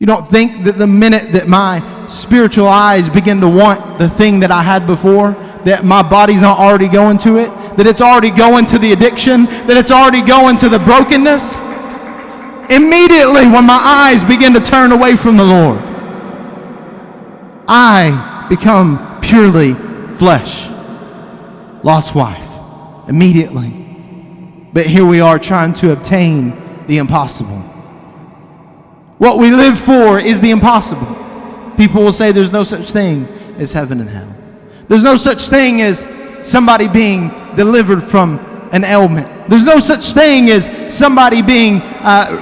You don't think that the minute that my spiritual eyes begin to want the thing that I had before, that my body's not already going to it, that it's already going to the addiction, that it's already going to the brokenness? Immediately when my eyes begin to turn away from the Lord, I become purely flesh. Lot's wife, immediately. But here we are trying to obtain the impossible. What we live for is the impossible. People will say there's no such thing as heaven and hell. There's no such thing as somebody being delivered from an ailment. There's no such thing as somebody being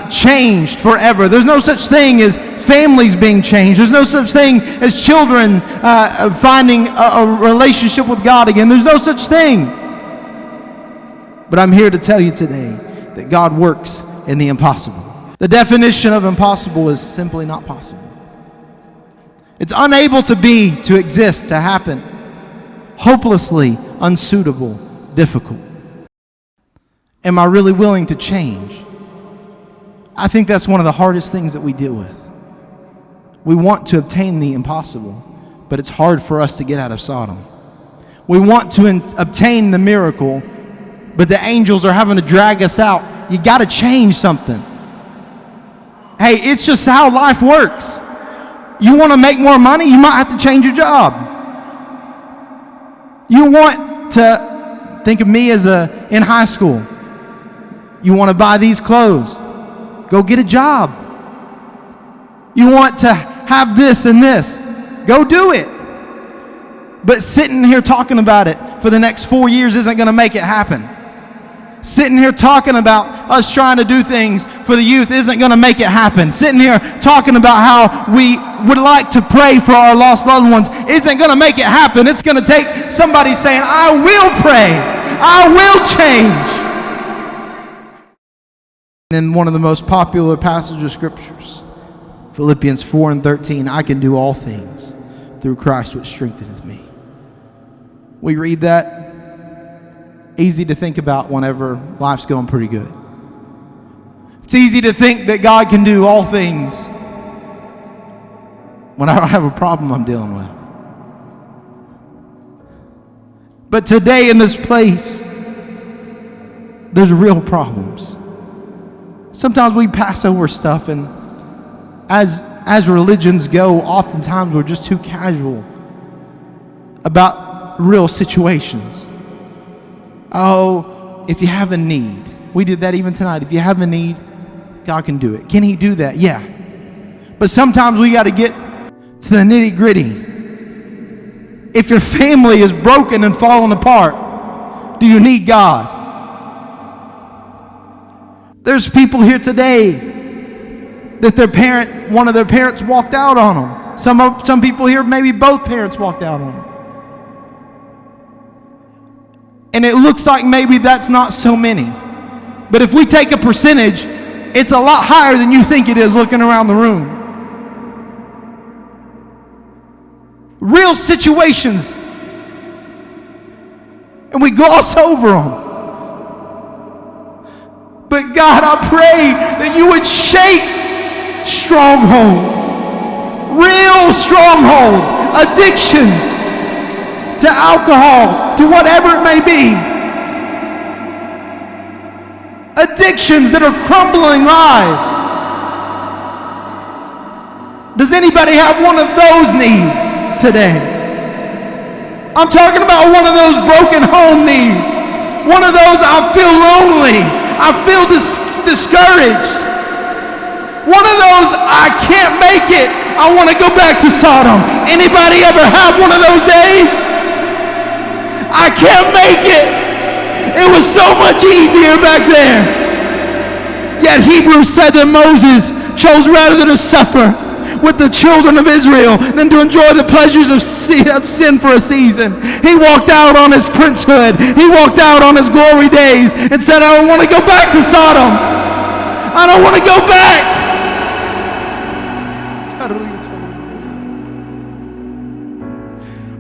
changed forever. There's no such thing as families being changed. There's no such thing as children finding a relationship with God again. There's no such thing. But I'm here to tell you today that God works in the impossible. The definition of impossible is simply not possible. It's unable to be, to exist, to happen. Hopelessly unsuitable, difficult. Am I really willing to change? I think that's one of the hardest things that we deal with. We want to obtain the impossible, but it's hard for us to get out of Sodom. We want to obtain the miracle, but the angels are having to drag us out. You got to change something. Hey, it's just how life works. You want to make more money, you might have to change your job. You want to, think of me as in high school. You want to buy these clothes, go get a job. You want to have this and this, go do it. But sitting here talking about it for the next 4 years isn't going to make it happen. Sitting here talking about us trying to do things for the youth isn't going to make it happen. Sitting here talking about how we would like to pray for our lost loved ones isn't going to make it happen. It's going to take somebody saying, I will pray, I will change. And one of the most popular passages of scriptures, Philippians 4:13, I can do all things through Christ which strengtheneth me. We read that. Easy to think about whenever life's going pretty good. It's easy to think that God can do all things when I don't have a problem I'm dealing with. But today in this place, there's real problems. Sometimes we pass over stuff, and as religions go, oftentimes we're just too casual about real situations. Oh, if you have a need, we did that even tonight. If you have a need, God can do it. Can He do that? Yeah. But sometimes we got to get to the nitty gritty. If your family is broken and falling apart, do you need God? There's people here today that one of their parents walked out on them. Some people here, maybe both parents walked out on them. And it looks like maybe that's not so many. But if we take a percentage, it's a lot higher than you think it is looking around the room. Real situations. And we gloss over them. But God, I pray that you would shake strongholds. Real strongholds. Addictions. To alcohol, to whatever it may be. Addictions that are crumbling lives. Does anybody have one of those needs today? I'm talking about one of those broken home needs. One of those, I feel lonely. I feel discouraged. One of those, I can't make it. I want to go back to Sodom. Anybody ever have one of those days? I can't make it. It was so much easier back there. Yet Hebrews said that Moses chose rather to suffer with the children of Israel than to enjoy the pleasures of sin for a season. He walked out on his princehood. He walked out on his glory days and said, I don't want to go back to Sodom. I don't want to go back.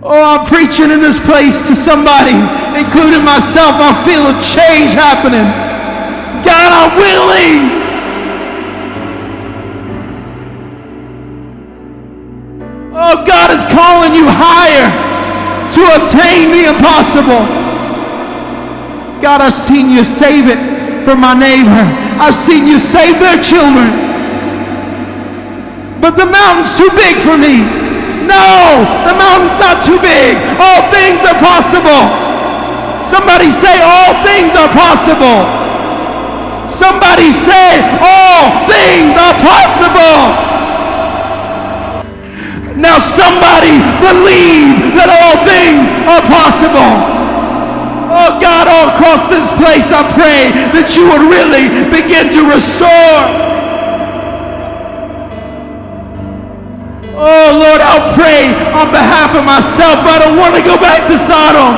Oh, I'm preaching in this place to somebody, including myself. I feel a change happening. God, I'm willing. Oh, God is calling you higher to obtain the impossible. God, I've seen you save it for my neighbor. I've seen you save their children. But the mountain's too big for me. No, the mountain's not too big. All things are possible. Somebody say, all things are possible. Somebody say, all things are possible. Now somebody believe that all things are possible. Oh God, all across this place, I pray that you would really begin to restore. Oh Lord, I'll pray on behalf of myself. I don't want to go back to Sodom.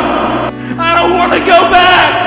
I don't want to go back.